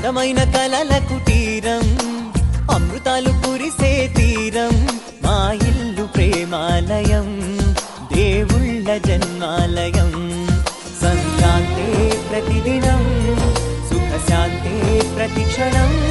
అందమైన కలల కుటీరం, అమృతాలు కురిసే తీరం, మా ఇల్లు ప్రేమాలయం, దేవుళ్ళ జన్మాలయం. సంక్రాంతే ప్రతిదినం, సుఖశాంతే ప్రతిక్షణం.